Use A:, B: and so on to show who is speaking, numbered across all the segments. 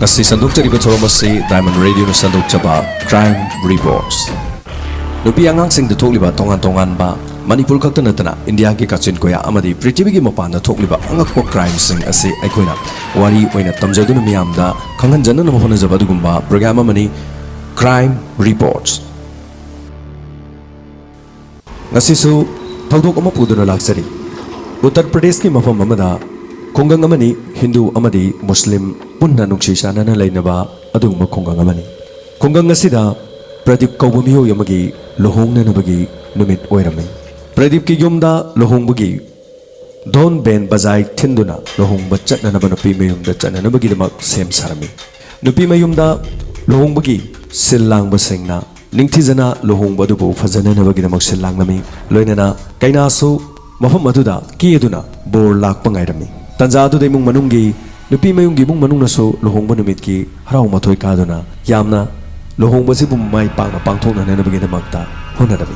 A: Kasi sandukjariba thoromasi Diamond Radio na sandukjaba Crime Reports. Nupi angangsing da thokliba tongan ba Manipur khakta natana India ki kachin koya amadi prithibigi mapanda thokliba angakpo crime sing ase aikoina wari oina tamjaduna miyamda khanghanjana na honajaba dugumba program amani Crime Reports. Ngasisu thawdok ama puduna laksari Uttar Pradesh ki mafam amada Khungang amani Hindu amadi Muslim punna nungshisana na lainaba adungba khungang amani khungang asida Pradip kauba miyo yamagi lohong na nabagi numit oirami Pradip ki yumda lohong bagi don ben bazai tinduna lohong bachat na naba nupi mayumda chat na nabagi damak sem sarami nupi mayumda lohong bagi silang basing na ningtizana lohong badubu fazana nabagi damak silang nami loinana kainasu mafam aduda kiyaduna bor lak pangairami Tanza adu imung manunggi nupi mayunggi mung manungnaso lohong banumit ki harau mathoi kaduna yamna lohong basi bum mai pang pangthok na nabagi damakta honadami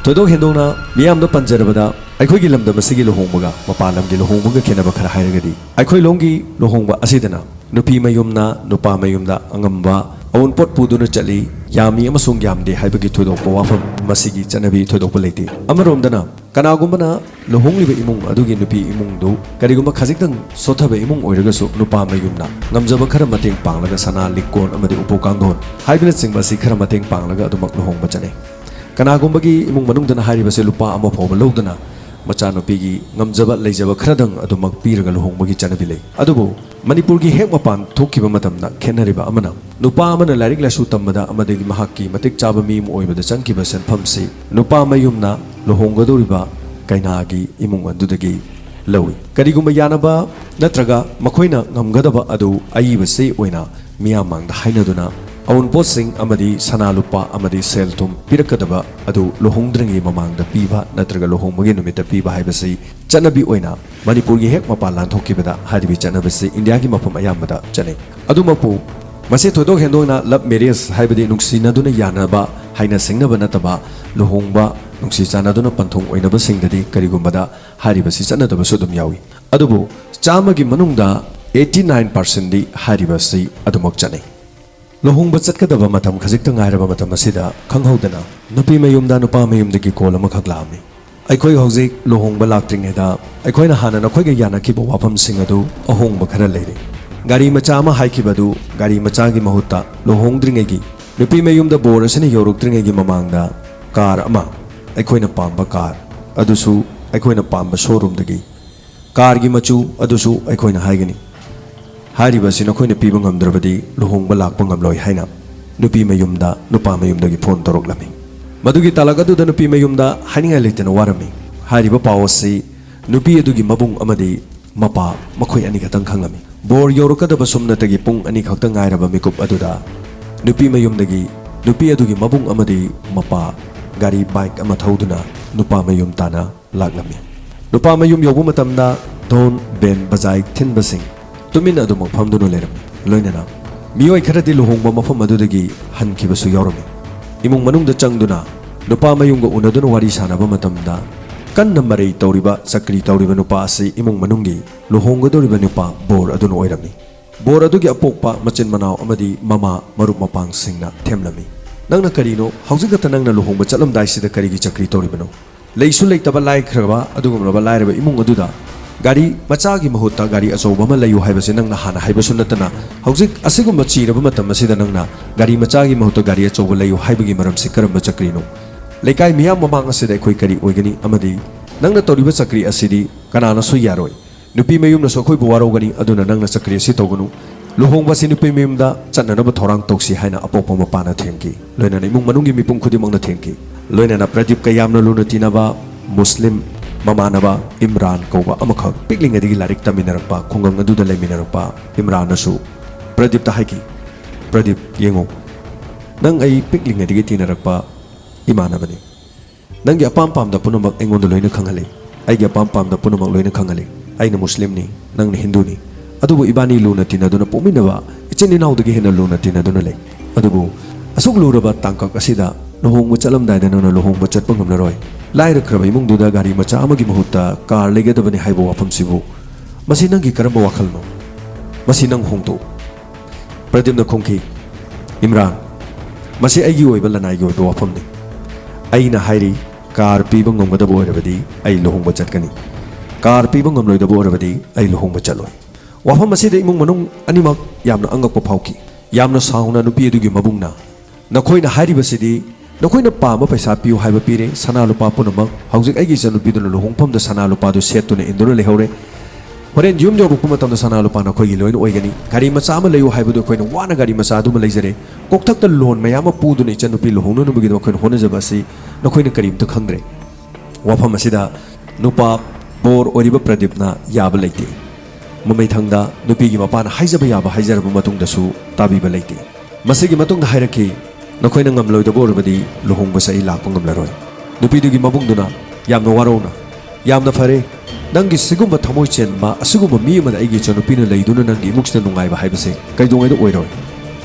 A: Todo hendona miyamda panjarabada aikhoi gi lamda masigi lohongbaga mapalam gi lohongbaga khenaba khara hairagadi aikhoi longgi lohongba asidana nupi mayumna nupa mayumda angamba awun pot puduna chali yami amasung yamde haibagi thoidokpa wafam masigi chanabi thoidokpa leite amaromdana kanagumbana lohongliba imung adugi nupi imungdu karigumba khajiktang sothaba imung oiragasu nupa mayumna ngamjaba khara mateng panglaga sana likon amadi upokangdon haibina singba si khara mateng panglaga adumak lohongba chane Kanagumagi imung manungdana haribase lupa ama pawba lawdana machanupigi ngamjaba leijaba khradang adu magpiraga lohongbagi chanabilei adubu manipurgi hek mapan thokkiba matamna khenariba amana nupa amana lairik lasu tambada amadagi mahakki matik chaba mi mu oibada changkiba senphamsi nupa mayumna lohonggadoriba kainagi imung andudagi lawi karigumba yanaba natraga makhoina ngamgadaba adu aibase oina miyamangda hainaduna Awun posing amadi sanalupa amadi seltum pirakadaba adu lohongdrangi mamangda piba natraga lohongmagi numita piba haibasi chanabi oina manipurgi hek mapalan thokibada hadibi chanabasi India gi mafam ayambada chane adumapu mase thodok hendona love marriage haibadi nungsinaduna yanaba haina singnaba nataba lohongba nungsi chanaduna panthong oinaba singdadi karigumbada haribasi chanadaba sudum yawi adubu chamagi manungda 89% di haribasi adumak chane Lohong bachatkadaba matam khajikta ngairaba matam asida khanghaudana nupi mayumda nupa mayumdagi kol ama khaglami aikhoi hojik lohong ba laktringeda aikhoina hana nakhoi ge yana kibo wafam singadu ahong ba khara leire gari macha ama haikibadu gari macha gi mahutta lohong dringegi nupi mayumda bor asini yoruk dringegi mamangda car ama aikhoina pamba car adusu aikhoina pamba showroom dagi car gi machu adusu aikhoina haigani Haribasi nakoina piba ngamdrabadi lohongba lakpa ngamloi haina nupi mayumda nupa mayumdagi phone toroklami madugi talagadu da nupi mayumda haninga leitena warami hariba pawasi nupi adugi mabung amadi mapa makhoi ani khatang khanglami bor yorokadaba sumnatagi pung ani khakta ngairaba mikup aduda nupi mayumdagi nupi adugi mabung amadi mapa gari bike ama thauduna nupa mayum tana laklami nupa mayum yobu matamda don ben bazai thinbasing Tumin adu mafamduna lerami loinana miyoi kharadi lohongba mafam adudagi hankibasu yaurami imung manungda changduna nupa mayungga unaduna wari sanaba matamda kanna marei tawriba sakri tawriba nupa asi imung manunggi lohonggadoriba nupa bor aduna oirami bor adugi apokpa machin manaw amadi mama marup mapang singna themlami nangna karino haujigata nangna lohongba chalamdai sida karigi chakri tawribano leisu leitaba laikhraba adugumraba lairaba imung aduda Gari macagi mahutta gari asoba ma layu haibase nangna hana haibasu natana hojik asigumba chiraba matam asida nangna gari macagi mahutta gari asoba layu haibagi maramse karamba chakrino lekai miyam mamang asida khoi kari oigani amadi nangna toriba chakri asidi kanana su yaroi nupi mayumna so khoi buwarogani aduna nangna chakri asi togunu lohongba si nupi mayumda chananaba thorang toksi haina apopa mapana themki loinana imung manungi mipung khudimangna themki loinana pradip kayamna luna tinaba muslim Mamanaba Imran kauba amakak pikling adigi larik taminarakpa khungang aduda leiminarakpa Imran asu Pradip tahaki Pradip yengo nang ai pikling adigi tinarakpa imanabani nangi apam pamda punamak engonda loina khangale aigi apam pamda punamak loina khangale aina muslim ni nangni hindu ni adubu ibani luna tinaduna pominaba ichini naudagi hena luna tinaduna le adubu asuk luraba tangkak asida lohongba chalamdaida nangna lohongba chatpa ngamlaroi Lairakraba imungduda gari macha amagi mahutta car legadabani haiba wafam sibu masi nangi karamba wakhalno masi nang hongto Pradipna khongki Imran masi aigi oiba lanai gi oiba wafamni aina hairi car piba ngomgadaba oirabadi ai lohongba chatkani car piba ngomloidaba oirabadi ai lohongba chaloi wafam masida imung manung animak yamna angakpa phauki yamna sauna nupi adugi mabungna nakoina hairibasidi nakoina pamba paisa piu haiba pire sana lupa punamak haujik aigi chanupiduna lohongpamda sana lupa du setuna induna lehore horen yum jo rukuma tamda sana lupa na khoi loin oigani gari macha ama leyo haibu koina wana gari macha du leizare kokthakta loan mayama puduna ichanupi lohongnu nubi do koina hona jabasi nakoina karim to khangre wafam asida nupa bor oriba pradipna yaba leite mamai thangda nupi gi mapana haijaba yaba haijaraba matungda su tabiba leite masigi matungda hairaki nakoina ngamloi da borabadi lohongba sai lakpa ngamlaroi nupi du gi mabungduna yamna warona yamna fare nangi sigumba thamoi chenba asigumba mi amada aigi chanupina leiduna nangi imuksna nungaiba haibase kaidongaida oiroi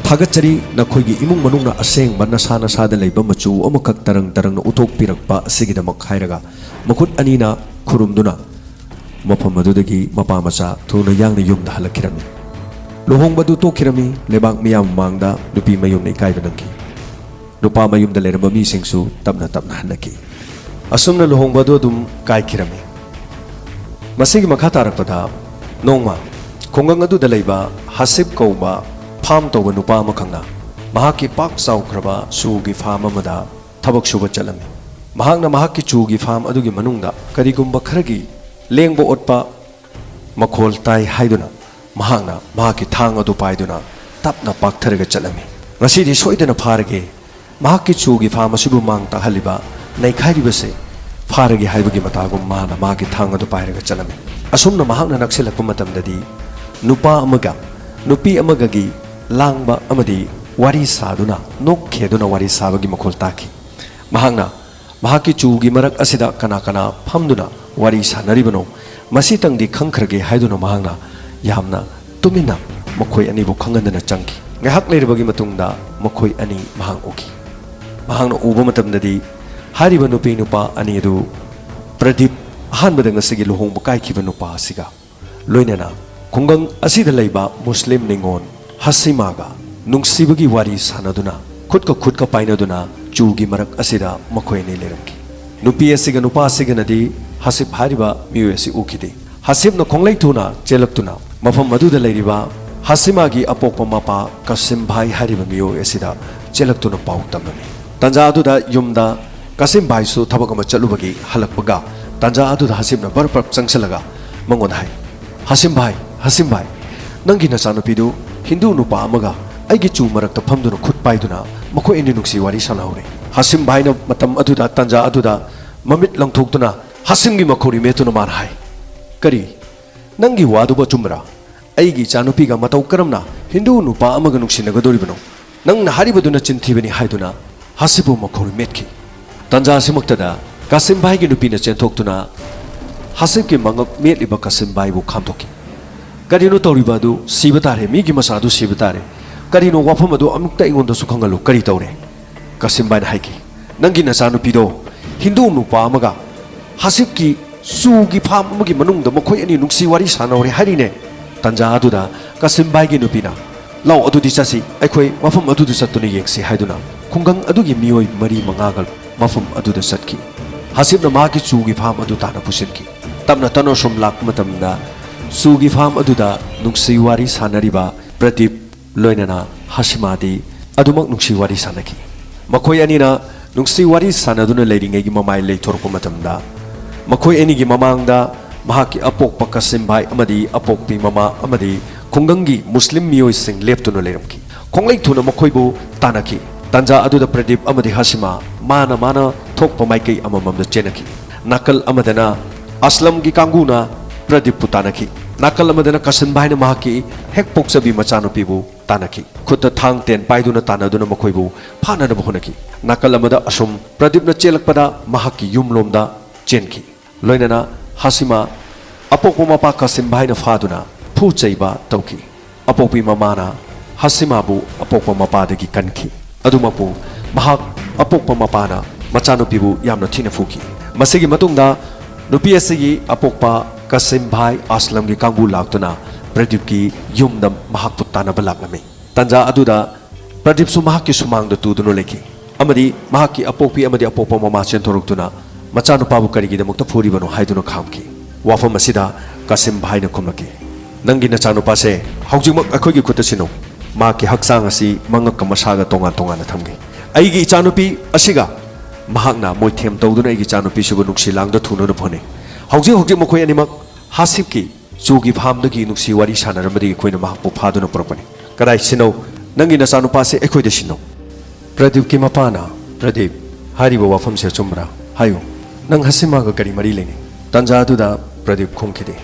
A: thagachari nakhoi imung manungna asengba nasana sada leiba machu amakak tarang tarangna uthok pirakpa asigidamak hairaga makhut anina khurumduna mafam adudagi mapa macha thuna yangna yumda halakirami lohongba du tokhirami lebak miyam mangda nupi mayumna ikaiba nangki nupa mayumda leramba mi singsu tapna tapna hanaki asumna lohongba du dum kaikirami masigi makha tarakpada nongma khongang adu dalaiba hasib kauba farm toba nupa amakhangna mahaki pak chaukraba sugi farm amada thabak suba chalami mahakna mahaki chugi farm adugi manungda karigumba kharagi lengbo otpa makhol tai haiduna mahakna mahaki thang adu paiduna tapna paktharaga chalami ngasidi soidana pharage mahaki chugi farm asubu mang ta haliba naikhari faragi haibagi matagum mana magi thang adu pairaga chalami asumna mahakna naksilakpa matamdadi nupa amaga nupi amagagi langba amadi wari saduna nok kheduna wari sabagi makhol taki mahakna mahaki chugi marak asida kana kana phamduna wari sanaribano masitangdi khangkhrage haiduna mahakna yamna tumina makhoi ani bu khangandana changki ngahak leiribagi matungda makhoi ani mahang uki mahakna uba matamdadi hariba nupi nupa ani adu pradip ahanbada ngasigi lohongba kaikhiba nupa asiga loinana khungang asida leiba muslim ningon hasimaga nungsibagi wari sanaduna khutka painaduna chugi marak asida makhoi ne leramki nupi asiga nupa asiga nadi hasib hariba miyo asi ukide hasibna khonglai thuna chelaktuna mafam maduda leiriba hasimagi apokpa mapa kasim bhai hariba miyo asida chelaktuna pau tamami tanja aduda yumda kasim bhai su thabak ama chalubagi halakpaga tanja aduda hasimna barpap changsalaga mangon hai hasim bhai nangi na chanupidu hindu nupa amaga aigi chu marakta phamduna khut paiduna makhoi indi nungsi wari sanaure hasim bhai na matam aduda tanja aduda mamit langthoktuna hasim gi makhori metuna man hai kari nangi waduba chumra aigi chanupiga matau karamna hindu nupa amaga nungsinaga doribano nangna haribaduna chinthibani haiduna hasibu makhori metki tanja simaktada kasim bhai gi nupina chenthokuna hasib ki mangak metliba kasim bhai bu khamthoki karino tawriba du sibatare mi gi masadu sibatare karino wafam adu amukta ingonda sukhangalu kari tawre kasim bhai na haiki nangi na sanu pido hindu nupa amaga hasib ki su gi pham amagi manungda makhoi ani nungsi wari sanawre harine tanja aduda kasim bhai gi nupina law adudi chasi aikhoi wafam adu du satuni yeksi haiduna khungang adugi mioi mari mangagal mafum aduda satki hasibna magi chugi pham adu tana pusinki tamna tano som lak matamda sugi pham aduda nungsi wari sanariba pradip loinana hasimadi adumak nungsi wari sanaki makhoi anina nungsi wari sanaduna leiringai gi mamai leithorpa matamda makhoi ani gi mamangda mahaki apokpa kasim bhai amadi apokpi mama amadi khungangi muslim mioi sing leptuna leiramki khonglai thuna makhoi bu tanaki tanja aduda pradip amadi hasima mana thokpa maikai amamamda chenaki nakal amadana aslam gi kanguna pradip putanaki nakal amadana kasim bhai na mahaki hek poksabi machanupi bu tanaki khutta thang ten paiduna tanaduna makhoibu phana na bahonaki nakal amada asum pradip na chelakpada mahaki yumlomda chenki loinana hasima apokpa mapa kasim bhai na phaduna phu cheiba tauki apokpi mamana hasima bu apokpa mapa dagi kanki adumapu mahak apokpa mapana machanupibu yamna thina fuki masigi matungda nupi asigi apokpa kasim bhai aslam gi kangbu laktuna pradip ki yumdam mahak putana balaklami Tanja aduda Pradip su mahaki sumang da tudunu leki amadi mahaki apokpi amadi apopa mama chenthorukuna machanu pabu karigidamukta phuribano haiduna khamki wafam asida Kasim Bhai na kumlaki nangi na chanu pase haujingmak akhogi khutasino mahaki haksang asi mangak masaga tonga tonga na thamgi aigi chanupi asiga mahakna moi them tawduna aigi chanupi subu nuksi langda thuno na phone hauji mokhoi animak hasipki chugi phamdagi nuksi wari sanaramadi khoina mahakpu phaduna propani kadai sino nangi na chanu pase ekhoi de sino Pradip ki mapana Pradip hariba wafam se chumra hayo nang hasima ga kari mari leni tanja aduda Pradip khongkhide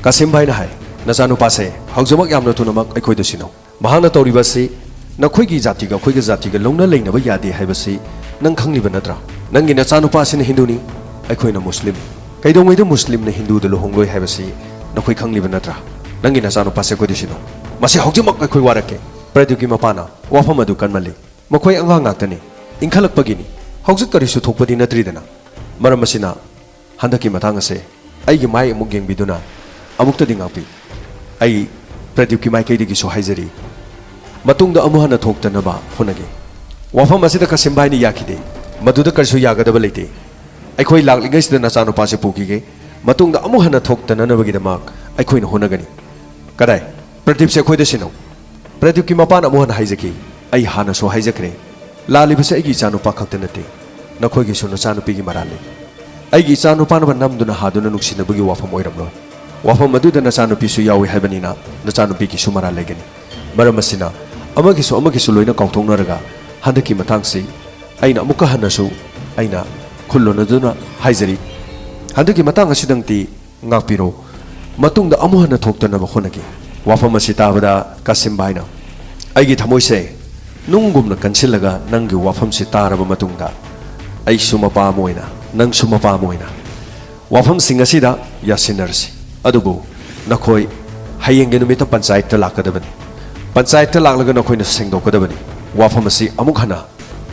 A: Kasim Bhai na hai na chanu pase haujamak yamna tunamak ekhoi de sino mahana tawriba si nakhoi gi jati ga longna leina ba yade haibasi nang khangli ba natra nangi na chanu pase na hindu ni ekhoi na muslim kaidongwei da muslim na hindu da lohongloi haibasi nakhoi khangli ba natra nangi na chanu pase ekhoi de sino masi haujamak ekhoi warake Pradip ki mapana wafam adu kanmali makhoi anga ngaktani ingkhalak pagini haujik kari su thokpadi natridana maram asina handaki matang ase aigi mai amuk yengbiduna amukta dingapi ai Pradip ki mai kaidigi so haijari matungda amuhana thoktanaba honage wafam asida Kasim Bhai ni yakide maduda karsu yagadaba leite aikhoi laklingai sida nachanu pase pukige matungda amuhana thoktananabagidama aikhoi na honagani kadai Pradip se khoi da sino Pradip ki mapan amuhan haijaki ai hana so haijakre lalibase aigi chanu pa khakta nate nakhoi gi sono chanu pi gi marale aigi chanu pa na namduna haduna nuksina bugi wafam oiramlo wafam adu da na chanu pi su yawi habanina na chanu pi gi su marale gani maramasina amagi su loina kauthong naraga handaki matangsi aina amuka hanasu aina khullo naduna haijari handaki matang asidangti ngakpiro matungda amuhana thoktana ba khonagi wafam asitabada Kasim Bhai na aigi thamoise nungumna kansilaga nangi wafam si taraba matungda ai sumapa moina nang sumapa moina wafam singasida yasinarsi adubu nakhoi hayenge numita panchayat ta lakadabani panchayat ta laklaga nakhoi na sengdokadabani wafam asi amuk hana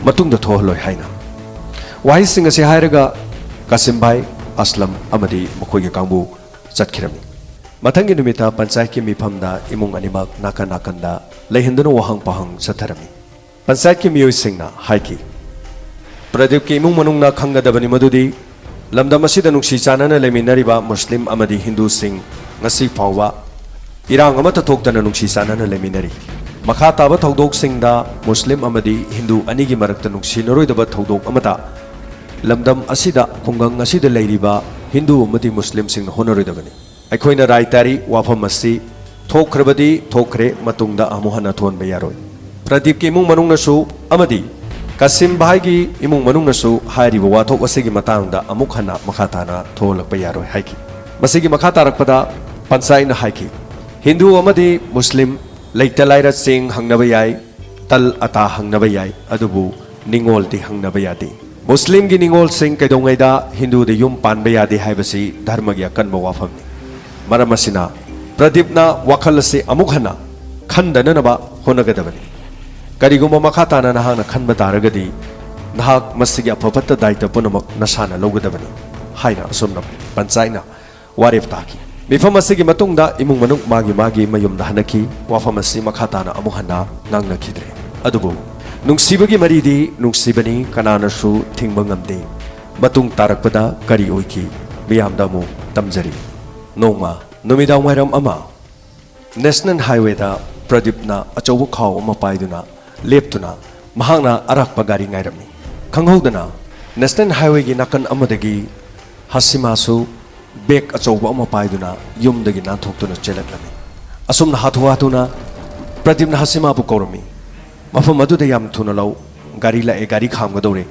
A: matungda thohloi haina wahi singasi hairaga Kasim Bhai Aslam amadi makhoi ge kangbu chatkirami Matangi numita panchayat ki mifamda imung animak nakanda lehenduna wahang pahang satharami panchayat ki miyoi singna haiki Pradip ki imung manungna khangadabani madudi lamdam asida nungsi chanana leminariba muslim amadi hindu sing ngasi phawwa irang amata thoktana nungsi chanana leminari makha taba thodok singda muslim amadi hindu anigi marakta nungsi naroidaba thodok amata lamdam asida khungang asida leiriba hindu amadi muslim sing honaroidabani Aikoina raitari wafam asi thokhrabadi thokre matungda amuhana thonba yaroi Pradip ki imung manung nasu amadi Kasim Bhai gi imung manung nasu hairiba wathok asigi matangda amuk hana makhatana tholakpa yaroi haiki masigi makhatarakpada panchayat na haiki Hindu amadi Muslim leita laira sing hangnaba yai tal ata hangnaba yai adubu ningol di hangnaba yadi Muslim gi ningol sing kaidongaida Hindu de yum panba yadi haibasi dharma gi akanba wafam Maramasina Pradip na wakalase amuk hana khandananaba honagadabani kariguma makhatana nahana khanba taragadi nahak masigi apapata daita punamak nasana logadabani haina asumna panchayna warif taki mifam asigi matungda imung manung magi mayumda hanaki wafam asi makhatana amuk hana ngangnakidre adubu nungsibagi maridi nungsibani kananasu thingba ngamde matung tarakpada kari oiki miyamda mu tamjari Nongma numidang wairam ama National Highway da Pradip na achobu khaw ama paiduna leptuna mahangna arakpa gari ngairami khanghodana National Highway gi nakan amadagi hasimasu bek achobu ama paiduna yumdagi nanthokuna chelaklami asumna hathuatuna Pradip na hasima bu korami mafam adu da yam thuna law gari la e gari khamgadore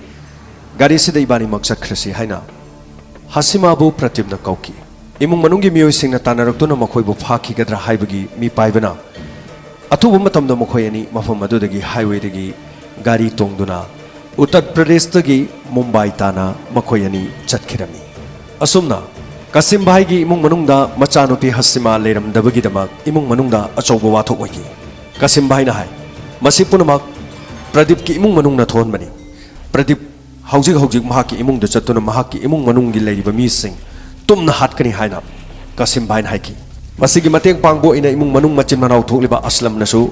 A: gari sidai bani maksad khrasi haina hasima bu Pradip na kauki imung manunggi miyoi singna tanarakuna makhoi bu phaki gadra haibagi mi paibana atubu matamda makhoi ani mafam adudagi highway dagi gari tongduna Uttar Pradesh dagi Mumbai tana makhoi ani chatkirami asumna Kasim Bhai gi imung manungda machanupi hasima leiramdabagi damak imung manungda achobo wathok wagi Kasim Bhai na hai masipunamak Pradip ki imung manungna thonbani Pradip haujik mahaki imung da chatuna mahaki imung manunggi leiriba mi sing tumna hatkani haina Kasim Bhai haiki masigi mateng pangbo ina imung manung machin manau thokliba Aslam nasu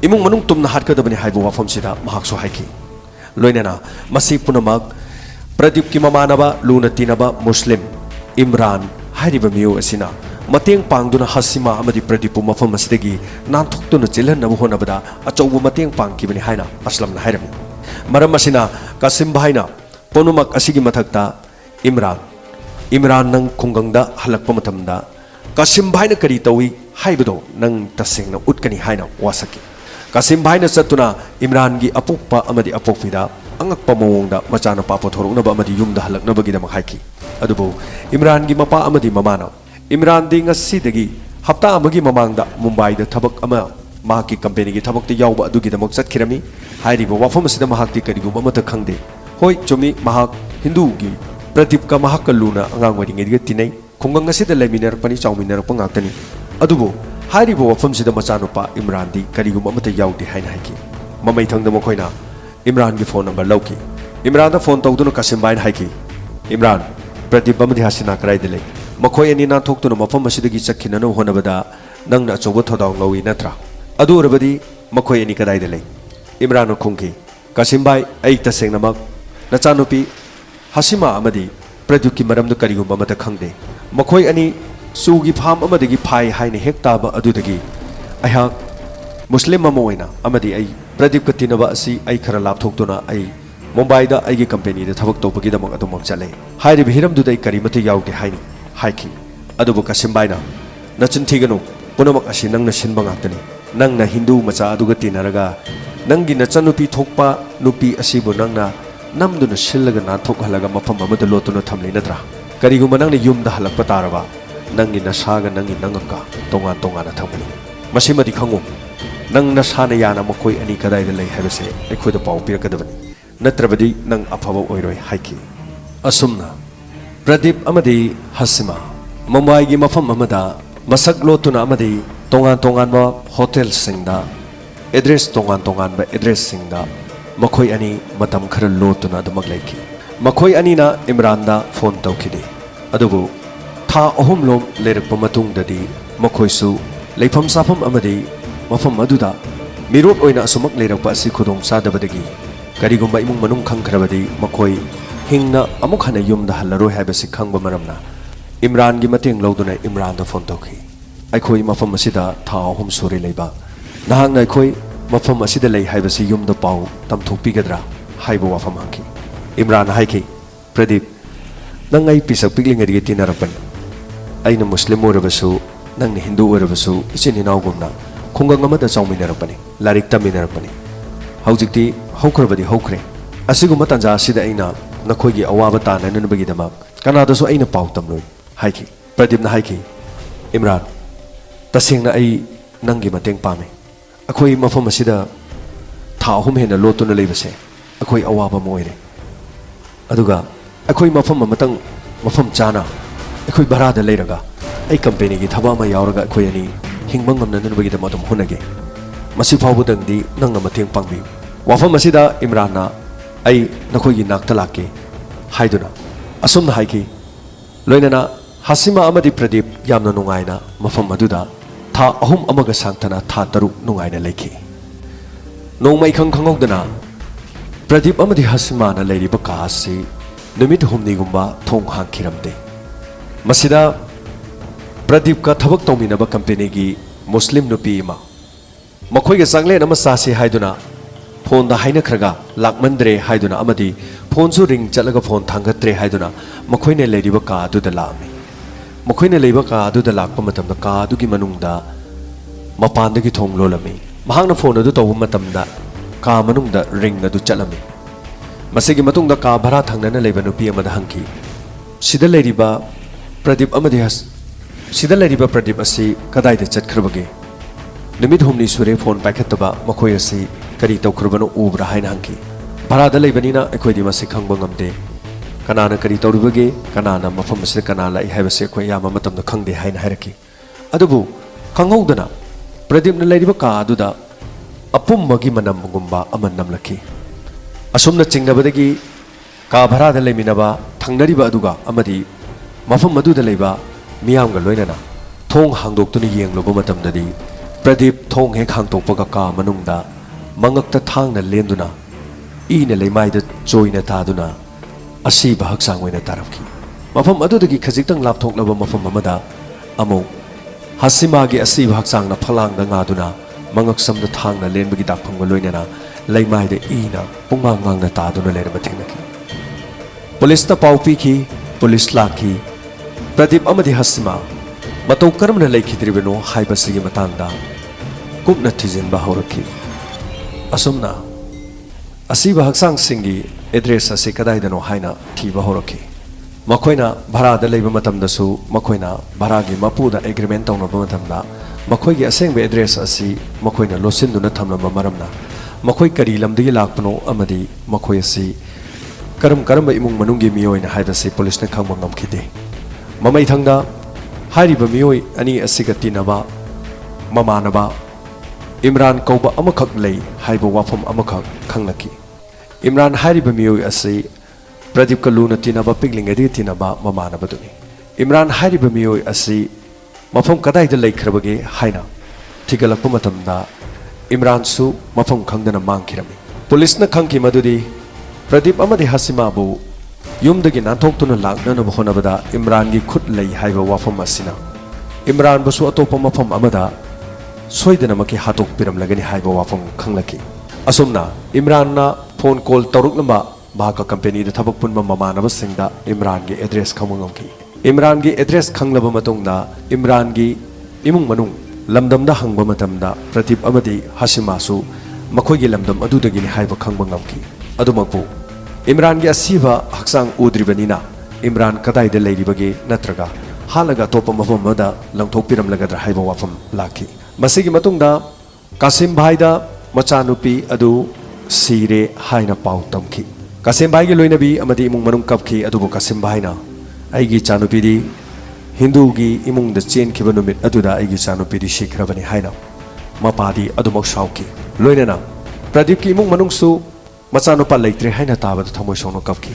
A: imung manung tumna hatkadabani haibu wafamsida mahakso haiki loinana masi punamak Pradip ki mamanaba luna tinaba Muslim Imran hariba miyo asina mateng pangduna hasima amadi Pradipu mafam asidagi nanthokduna chilhannabu honabada achaubu mateng pangkibani haina aslamna hairami maram asina Kasim bhaina ponumak asigi mathakta Imran nang khungangda halakpa matamda Kasim bhaina kari tawi haibado nang tasengna utkani haina wasaki Kasim bhaina satuna Imran gi apokpa amadi apokfida angakpa mawongda machana papa thoroknaba amadi yumda halaknabagidamak haiki adubu Imran gi mapa amadi mamana Imran di ngasidagi hapta amagi mamangda Mumbai da thabak ama mahaki company gi thabak ti yawba adugidamak chatkirami hairiba wafam asida mahakti kariguma amata khangde hoi chumi mahak Hindu gi Pradip ka mahak luna angang wadinge diga tinai khungang asida leminar pani chawminar pangaktani adubu hairiba wafam sida machana pa Imran di kariguma amata yawdi haina haiki mamai thangda makhoina Imran ki phone number lauki Imran da phone tawduna Kasim bhain haiki Imran Pradip amadi hasina karai dile makhoi ani na thoktu no mafam asidagi chakhinana honabada nangna achoba thodang lawi natra adu orabadi makhoi ani kadai dile Imran khungki Kasim bhai ai tasengnamak nachanupi Hasima amadi Pradip ki maramdu karigumba mata khangde makhoi ani sugi pham amadagi phai haine hektaba adudagi aihak Muslim mamoina amadi ai Pradip ka tinaba asi ai khara lapthoktuna ai Mumbai da ai gi company da thabak tawbagi da mag chale hairi bihiram du dai karimati yawde haini haiki adubu Kasim bhaina nachin thiganu punamak asi nangna sinba ngakani nangna Hindu macha aduga tinaraga nangi nachanupi thokpa nupi asibu nangna namduna sillaga na thokhalaga mafam amada lotuna thamle nadra kariguma nangna yumda halakpa taraba nangi nasaga nangi nangaka tongan na thamani masimadi khangu nang nasana yana makhoi ani kadai da lei habase ekhoida pau pirakadabani natrabadi nang afaba oiroi haiki asumna Pradip amadi Hasima Mumbai gi mafam amada masak lotuna amadi tongan ba hotel singda address tongan ba address singda makhoi ani matam khara lotuna damak laiki makhoi ani na Imran da phone tawkhidi adubu tha ahum lom lerakpa matung dadi makhoi su leifam safam amadi mafam aduda mirot oina asumak lerakpa asi khudong sadabadagi karigumba imung manung khangkhrabadi makhoi hingna amuk hana yumda hallaroi haibasi khangba maramna Imran gi mateng loduna Imran da phone tawkhi aikhoi mafam asida tha ahum suri leiba nahang na aikhoi mafam asida lei haibasi yumda pau tamthokpi gadra haiba wafam hangki Imran haiki Pradip nang ai pisak pikling adi tinarapani aina Muslim orabasu nang ni Hindu orabasu ichini nawgumna khungang amada chawminarapani larik taminarapani haujikti haukrabadi haukre asiguma tanja asida aina nakhoi awaba tananabagidama kanadasu aina pau tamloi haiki Pradip na haiki Imran tasengna ai nangi mateng pame akhoi mafam asida tha ahum hena lotuna leibase akhoi awaba moire aduga akhoi mafam amatang mafam chana akhoi barada leiraga ai company gi thaba ma yauraga akhoi ani hingbang ngamnanabagidama dum hunage masi fawbudangdi nangna mateng pangbi wafam asida Imran na ai nakhoi gi nakta lake haiduna asumna haiki loinana Hasima amadi Pradip yamna nungaina mafam aduda tha ahum amaga sangtana tha taruk nungaina leiki nongmai khangkhangogdana Pradip amadi Hasima na leiriba ka asi numit humni gumba thong hangkiramde masida Pradip ka thabak tawminaba company gi Muslim nupi ma makhoi ga sangle nama sase haiduna phone da haina khraga lakmandre haiduna amadi phone su ring chalaga phone thangatre haiduna makhoine leiriba ka adu da lami makhoine leiba ka adu da lakpa matamda ka adu gi manungda mapanda gi thong lolami mahangna phone adu tawum matamda ka manungda ring adu chalami masigi matungda ka bhara thangnana leiba nupi amada hangki sida leiriba Pradip amadi sida leiriba Pradip asi kadai da chatkhrbage numit humni sure phone paikhataba makhoi asi kari tawkhrbano ubra haina hangki bhara da leibanina ekhoi masi khangba ngamde kanana kari tawribage kanana mafam asida kanala I haibase ekhoi yama matamda khangde haina hairaki adubu khanghaudana Pradip na leiriba ka aduda apummagi manam gumba aman namlaki asumna chingnabadagi ka bhara da leiminaba thangnariba aduga amadi mafam aduda leiba miyamga loinana thong hangdoktuna yengloba matamdadi Pradip thong hek hangtokpaga ka manungda mangakta thangna lenduna ina leimaida joina taduna asiba haksang oina tarapki mafam adudagi khajiktang lapthoklaba mafam amada amo hasimagi asiba haksangna phalangda ngaduna mangaksamda thangna lenbagi dakphangba loinana leimaida ina pungangang taduna leraba thingnaki police ta pau piki police laki Pradip amadi hasima matau karamna leikhidribano haibasigi matangda kupna thijinba horaki asumna asiba haksang singi address ase kadaidano haina thiba horaki makoina bharada leiba matamda su makoina bharagi mapuda agreement tawnaba matamda makoigi asengbe address asi makoina losinduna thamnamba maramna makoi kari lamdagi lakpano amadi makoi asi karamba imung manunggi miyoina haibase police na khangba ngamkhide mamai thangda hairiba miyoi ani asiga tinaba mamanaba Imran kauba amakhak lei haiba wafam amakhak khanglaki Imran hairiba miyoi asi Pradip kaluna tinaba pigling edi tinaba mamanaba duni Imran hairiba miyoi asi mafam kadaida leikrabage haina thigalakpa matamda Imran su mafam khangdana mangkhirami police na khangki madudi Pradip amadi hasima bu yumdagi nanthokhtuna laknana bahonabada Imran gi khut lei haiba wafam asina Imran basu atopa mafam amada soidana maki hatok piram lagani haiba wafam khanglaki asumna Imran na phone call taruk lamba baka company da thabak punba mamanaba singda Imran gi address khamangam ki Imran gi address khanglaba matungda Imran gi imung manung lamdamda hangba matamda Pradip amadi hasima su makhoi gi lamdam adudagi ni haiba khangbangam ki adumakpu Imran gi asiba haksang udribanina Imran kadai da leiribage natraga halaga topa mafam mada langthok piram lagadra haiba wafam laki masigi matungda Kasim bhai da machanupi adu sire haina pau tamki Kasim bhai gi loinabi amadi imung manung kapki adubu Kasim bhai na aigi chanupi di Hindu gi imung da chen khiba numit aduda aigi chanupi di shikrabani haina mapadi adumak shauki loinana Pradip ki imung manung su machanupa leitre haina tabada thamoi sono kapki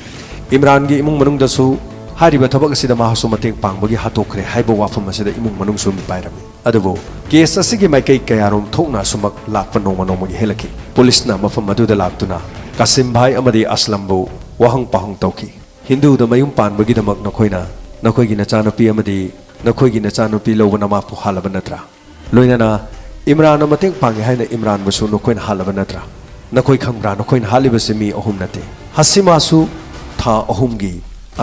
A: Imran gi imung manung da su hariba thabak asida mahasu mateng pangbagi hatokre haiba wafam asida imung manung su mi pairami adubu case asigi maikai kayarom thokna sumak lakpa noma gi helaki police na mafam aduda laktuna Kasim bhai amadi aslambu wahang pahang tauki Hindu da mayum panbagi damak nakoi gi nachanupi amadi nakoi gi nachanupi lobana mapu halaba natra loinana Imran amateng pangi haina Imran basu nakoi halaba natra nakoi khangbra nakoi halibase mi ahum nate hasima su tha ahum gi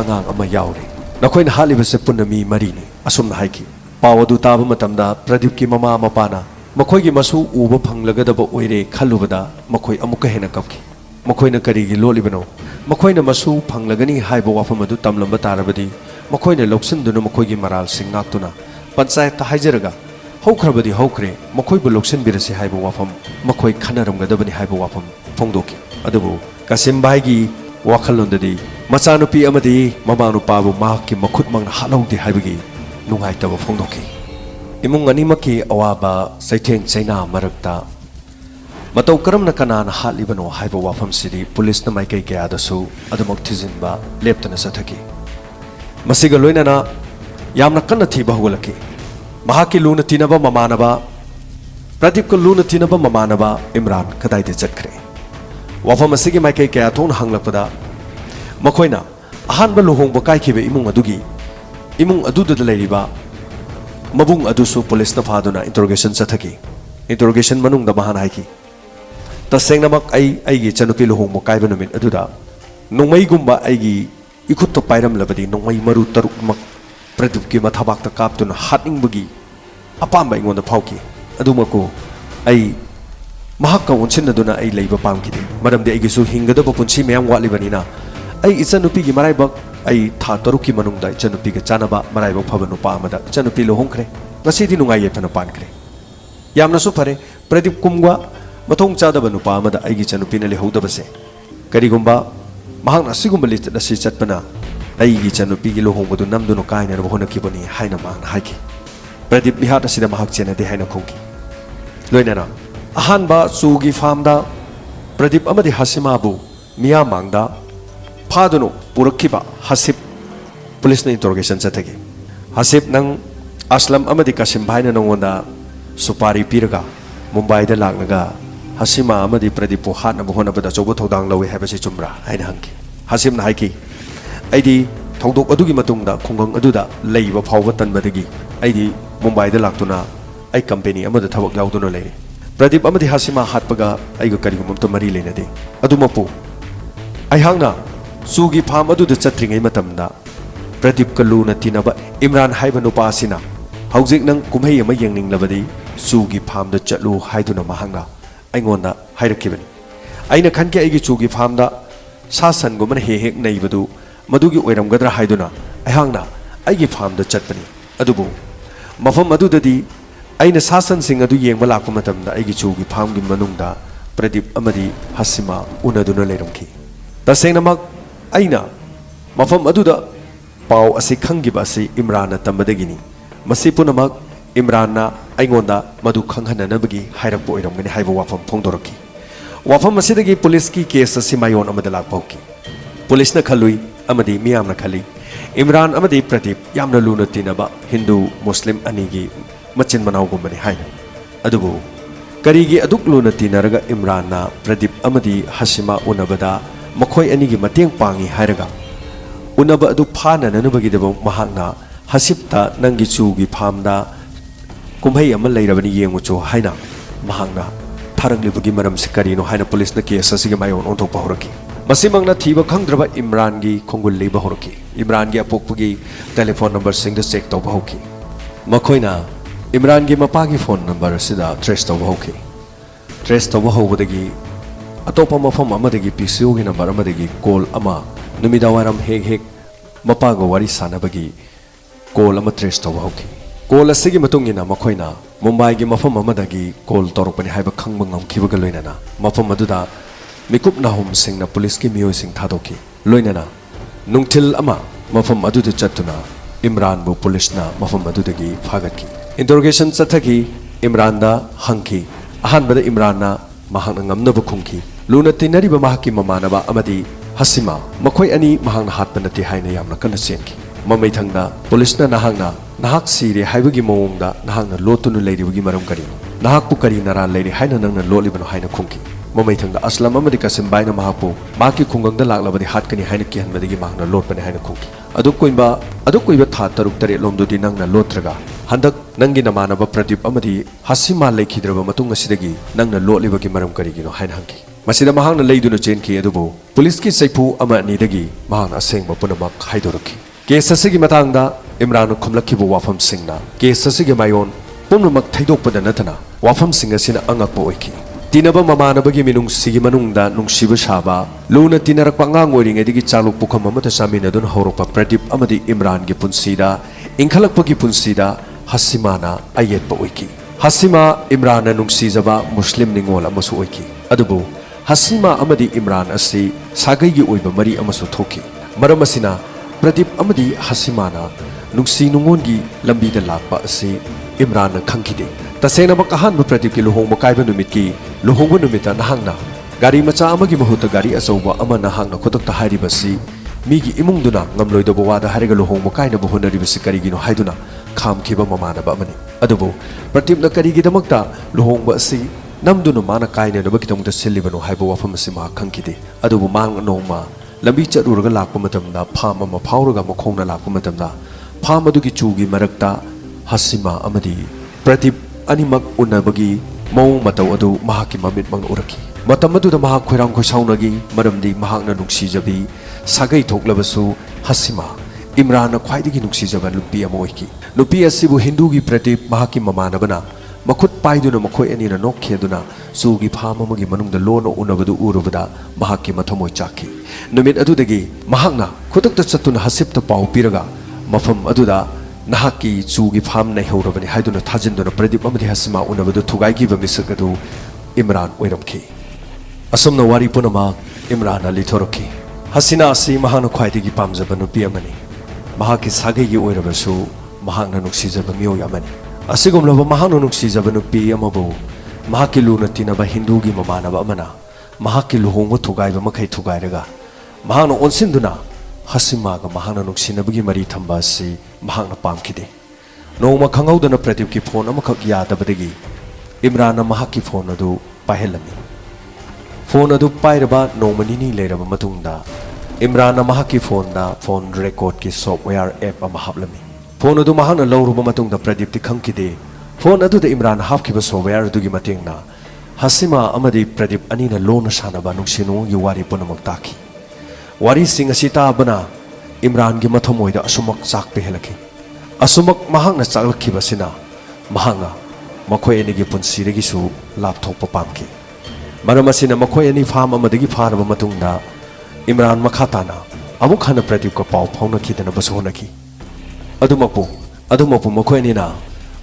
A: angang ama yaure nakoi halibase punami marini asumna haiki pawadu taba matamda Pradip ki mama mapana makoi gi masu uba phanglagadaba oire khalubada makoi amuka hena kapki makoi na kari gi lolibano makoi na masu phanglagani haiba wafam adu tamlamba tarabadi makoi na loksinduna makoi gi maral singaktuna panchayat ta haijaraga haukrabadi haukre makoi bu loksin birasi haiba wafam makoi khanaramgadabani haiba wafam phongdoki adubu Kasim bhai gi wakhalondadi machanupi amadi mamanupa bu mahki makhut mangna halauti haibagi nungai taba phongdoki imung animaki awaba saitheng chaina marakta matau karamna kanana halibano haiba wafam sidi police na maikai kaya dasu adumak thijinba leptana sathaki masiga loinana yamna kanna thiba hugulaki mahaki luna tinaba mamanaba Pradip ko luna tinaba mamanaba Imran kadai de chakre wafam asigi maikai kaya thon hanglakpada makoina ahanba luhongba kaikhibe imung adugi imung aduda leiriba mabung adusu police na phaduna interrogation sathaki interrogation manung da mahan haiki tasengnamak aigi chanupi luhong mo kaiba numit aduda nungmai gumba aigi ikut to pairam labadi nungmai maru taruk mak Pradip ki mathabak ta kaptuna hating bagi apamba ingonda phauki adumako ai mahakka unchin aduna ai leiba pamkide maramde aigi su hingada punchi meyam walibanina ai ichanupi gi maraibak ai tha taruki manungda ichanupi ga chanaba maraibak phabanu pa amada ichanupi luhongkhre ngasidi nungai yefana pankre yamna su phare Pradip kumgwa matong chadaba nupa amada aigi chanupina lehudabase karigumba mahakna sigumba litasi chatpana aigi chanupi gi lohongbodu namduno kaina ro honakibani haina mahna haiki Pradip mihat asida mahak chena de haina khongki loinana ahanba sugi famda Pradip amadi hasima bu miya mangda phaduno purakiba hasip police na interrogation chathagi hasip nang aslam amadi Kasim bhai na nongonda supari piraga Mumbai da lagnaga Hasima amadi Pradippo hatna buhonabada chobo thodang lawi habasi chumra haina hanki Hasimna haiki aidi thodok adugi matungda khungang aduda leiba phawba tanbadagi aidi Mumbai da laktuna ai company amada thawak yauduna leire Pradip amadi Hasima hatpaga aiga karigum to mari leinade adumapu ai hangna sugi pham aduda chatringai matamda Pradip kaluna tinaba Imran haiba nupasina haujik nang kumhei ama yengninglavadi sugi pham da chatlu haiduna mahanga aingonda hairakibani aina khanke aigi chugi phamda sasan go man hek naibadu madugi oiramgadra haiduna aihangna aigi phamda chatpani adubu mafam adudadi aina sasan sing adu yengba lakpa matamda aigi chugi phamgi manungda Pradip amadi Hasima unaduna leiramki tasengnamak aina mafam aduda pau asi khangiba asi Imran tambadagini masi punamak Imranna aingonda madu khanghananabagi hairakpo oiramgani haiba wafam phongdoraki wafam asidagi police ki case asi mayon amada lakpauki police na khalui amadi miyamna khali Imran amadi Pradip yamna luna tinaba Hindu Muslim anigi machin manau gumbani haina adubu karigi aduk luna tinaraga Imranna Pradip amadi Hasima unabada makhoi anigi mateng pangi hairaga unaba adu phana nanabagi deba mahakna hasipta nangi chugi phamda kumhei ama leirabani yengucho haina mahangna tharanglibagi maram sikarino haina police na case asigi mayon onthokpa horaki masimangna thiba khangdraba Imran gi khongul leiba horaki Imran gi apokpagi telephone number singda check tawba hoki makhoina Imran gi mapagi phone number sida trace tawba hoki trace tawba hobadagi atopa mafam amadagi PCO gi number amadagi call ama numidawaram hek mapaga wari sanabagi call ama trace tawba hoki call asigi matungina makhoina Mumbai gi mafam amadagi call torokpani haiba khangba ngamkhibaga loinana mafam aduda mikup nahum singna police ki miyoi sing thadoki loinana nungthil ama mafam aduda chatuna Imran bu police na mafam adudagi phagatki interrogation chathaki Imran da hangki ahanbada Imran na mahangna ngamnaba khungki luna tinariba mahaki mamanaba amadi Hasima makhoi ani mahangna hatpanati haina yamna kana senki mamai thangda police na nahangna nahak sire haibagi mawongda nahangna lotunu leiribagi maram kari nahak pu kari nara leiri haina nangna lolibano haina khungki mamai thangda aslam amadi kasim baina mahapu maki khungangda laklabadi hatkani haina kihanbadagi mahangna lotpani haina khungki adu koiba tha taruk tare lomdudi nangna lotraga handak nangi namanaba Pradip amadi Hasima leikhidraba matung asidagi nangna lolibagi maram karigino haina hangki masida mahangna leiduna chenki adubu police ki saipu ama nidagi mahangna asengba punamak haidoraki case asigi matangda Imran khumlakhibu wafam singna case asigi mayon pumnamak thaidokpada nathana wafam sing asina angakpa oiki tinaba mamanabagi minung sigi manungda nungshiba shaba luna tinarakpa ngang oiringedigi chaluk pukham amata saminadun horokpa Pradip amadi Imran gi punsida ingkhalakpagi punsida Hasimana ayetpa oiki Hasima Imran nungsijaba Muslim ningol amasu oiki adubu Hasima amadi Imran asi sagai gi oiba mari amasu thoki maram asina Pradip amadi Hasimana nungsi nungongi lambida lakpa asi Imran khangkide tasena makahan ba Pradip ki luhong makaiba numit ki luhong numita nahangna gari macha amagi mahuta gari asauba ama nahangna khotakta haribasi migi imungduna ngamloidaba wada hariga luhong makaina ba honaribasi karigino haiduna khamkhiba mamanaba amani adubu Pradip na karigi damakta luhong ba asi namduna mana kaina na bakitamta silibano haiba wafam asi ma khangkide adubu mang nongma lambi charuraga lakpa matamda pham ama phawraga makhongna lakpa matamda pham adugi chugi marakta Hasima amadi Pradip animak unabagi mau matau adu mahaki mamit mang uraki matam aduda mahak khoirang khoisaunagi maramdi mahakna nungsijabi sagai thoklabasu Hasima Imran khwaidigi nungsijaba nupi amoiki nupi asibu Hindu gi Pradip mahaki mamanabana makhut paiduna makhoi anina nokkheduna sugi pham amagi manungda lono unabadu urubada mahaki mathamoi chaki numit adudagi mahakna khutakta chatuna hasipta pau piraga mafam aduda nahaki chugi pham nei horabani haiduna thajinduna Pradip amadi Hasima unabadu thugai gi bamisakadu Imran oiramki asomna wari punama Imran ali thoroki Hasina asi mahana khwaidigi pamjaba nupi amani mahaki sagai gi oirabasu mahakna nuksijaba miyoi amani asigumlaba mahakna nuksijaba nupi amabu mahaki luna tinaba Hindu gi mamanaba amana mahaki luhongba thugaiba makhai thugairaga mahakna onsinduna Hasima ga mahakna nuksinabagi mari thamba asi mahakna pamkhide नोंमा खंगौदना Pradeep की phone अमखक यादबदगी Imran महकी phone अदु पाहेलमी phone अदु पाइरबा नोंमनिनी लेरबा मतुंगदा इमरान महकी phone record की software app अमा हापलमी phone अदु महाना लौरुबा मतुंगदा प्रदीप ति खंकिदे फोन अदुदा इमरान हापखिबा सॉफ्टवेयर अदुगी मतेंगना हसीमा अमदी प्रदीप अनीना लोन सानबा नुंसिनु युवारी पुनमक ताखी वारी सिंह असि ताबना इमरान की मथमोइदा असुमक चाक पेहलखि असुमक महांगना चालखिबसिना महांगा मखोय अनिगी पुनसिरगिसु लापथोकपा पामखि मरम असिना मखोय अनी फाम अमदगी फारबा मतुंगदा इमरान मखाताना अमुक हन प्रदीप को पाव फाउनखिदना बसु होनखि अदुमपु मखोय अनीना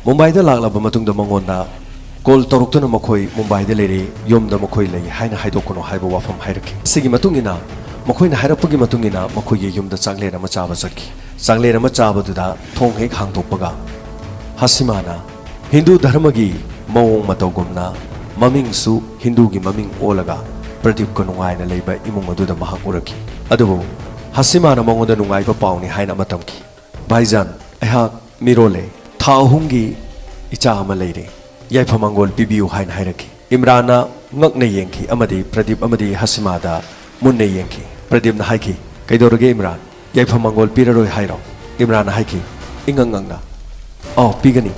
A: मुंबईदा लागलाबा मतुंगदा मंगोंदा कॉल तौरुक्तुना मखोय मुंबईदा लेरे योमदा मखोय लई हाइना हाइदोकनो हाइबा वाफम हाइरखि सिगी मतुंगिना मखोयना हाइरपगी मतुंगिना मखोयगी योमदा चांगलेर अमा चाबा चखि चांगलेर अमा चाबदुदा थोंग हेक हांगदोकपगा हसीमाना हिंदू धर्म की मवोंग मतौगुमना ममिंगसु हिंदू की ममिंग ओलगा प्रदीप को नुंगाइना लेबा इमुंग अदुदा महक उरखि अदुबु हसीमाना मंगोंदा नुंगाइबा पाउनी हाइना मतमखि भाईजान अहा मिरोले था अहुंगी इचा अमा लेरे याइफमंगोल पिबियु हाइना हाइरखि Imrana ngakna yengki amadi Pradeep amadi hasimada munne yengki Pradeep na haiki kaidorage imran yaifamangol piraroi hairo imran haiki ingangangna pigani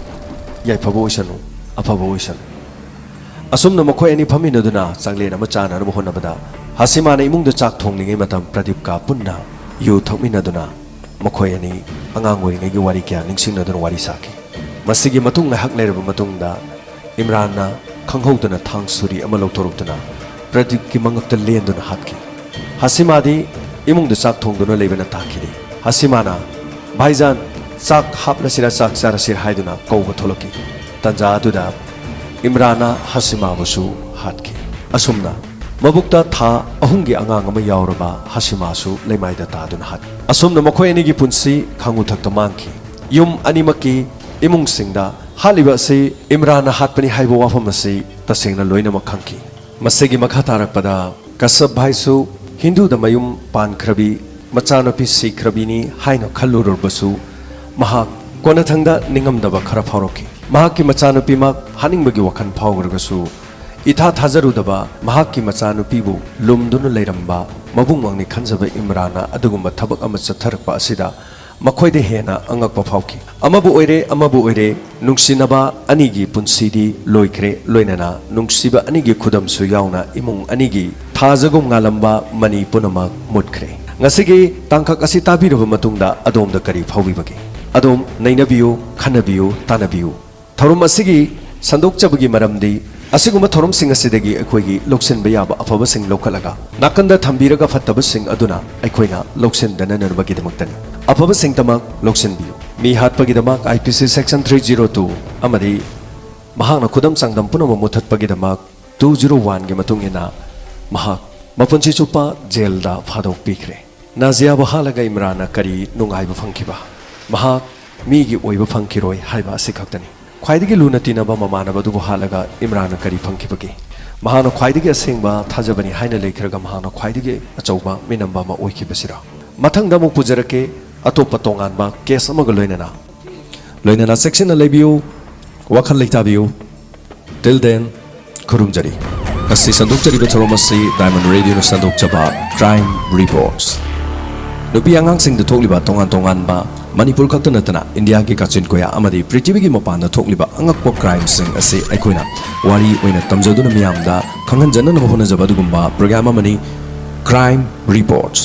A: yaifabo isanu afabo isanu asumna makhoi ani phaminaduna changle na machana na honabada hasima na imungda chak thonglingai matam Pradeep ka punna yu thokminaduna makhoi ani angang oringai gi wari kya ningsingnaduna wari saki masigi matung hak lerba matungda Imran ना खंगौदना थांग सुरी अमा लौथोरुक्तना प्रदीप की मंगक्ता लेंदुना हातकी हसीमादी इमुंगदा चाक थोंगदुना लेबना ताखिदि हसीमाना भाईजान चाक हापनसिरा चाक चारसिर हाइदुना कौबा थोलकी तंजा अदुदा इमराना हसीमाबुसु हातकी असुमना मबुक्ता था अहुंगी अंगांग अमा यावरबा हसीमासु लेमाइदा तादुना हात असुमना मखोय अनिगी पुंसी खांगु थक्ता मांगखि yum अनिमकी इमुंग सिंगदा हालिबा से इमरान हातपनी हाइबो वाफम से तसेंगना लोइनमक खंकी मसेगी मखा तारकपदा कसब भाईसु हिंदू द मयुम पानख्रबी मचानपी सीख्रबीनी हाइनो खल्लुरुरबसु महा कोनथंगदा निंगमदबा खरा फावरोकी महाकी मचानपी मक हानिंगबगी वखन फावरगसु इथा थाजरुदबा महाकी मचानपीबु लुमदुन लेरंबा मबुंग वांगनी खंजबा इमराना अदुगुंबा थबक अमा चथरकपा असिदा मखोयदे हेना अंगकपा फावकी अमबु ओइरे नुंगसिनबा अनिगी पुंसीदी लोइख्रे लोइनना नुंगसिबा अनिगी खुदमसु यावना इमुंग अनिगी थाजगुम ngalamba मनी पुनमक मुटख्रे ngasiगी tangkak asi tabiroba matungda adomda kari phawibagi adom nainabiyu khanabiyu tanabiyu thorum asigi sandokchabagi maramdi asiguma thorum sing asidagi akoigi loksenba yaba afaba sing lokalaga nakanda thambiraga fattaba sing aduna aikoina loksendan nanbagi damaktani afaba sing tamak loksenbiyu mi hatpagi damak IPC section 302 amadi mahakna khudam sangdam punama muthatpagi damak 201 gi matungina mahak mapunchi chupa jailda phadok pikre nazia bahalaga imrana kari nungaiba phangkiba mahak mi gi oiba phangkiroi haiba sikhaktani ख्वाइदगी लुना तीनबा ममानबदु बहालगा इमरान करी फंखिबगे महाना ख्वाइदगी असेंबा थाजबनी हाइना लेखरगा महाना ख्वाइदगी अचौबा मिनंबा मा ओइखिबसिरा मथंगदा मु पुजरके अतोप तोंगानबा case अमग लोइनना सेक्शन लेबियो वखल लेताबियो टिल देन खुरुमजरी असि संदुकजरी बथरोमसि डायमंड रेडियो न संदुकजबा क्राइम रिपोर्ट्स नुपी आंगांग सिंग द थोकलिबा तोंगान मणिपुर खत नतना इंडिया की काचिन कोया अमदी पृथ्वी की मपान थोकलिबा अंगकपो क्राइम सिंग असे अखोइना वारी ओइना तमजदुना मियामदा खंगन जनन होनजबा दुगुंबा प्रोग्राम अमनी क्राइम रिपोर्ट्स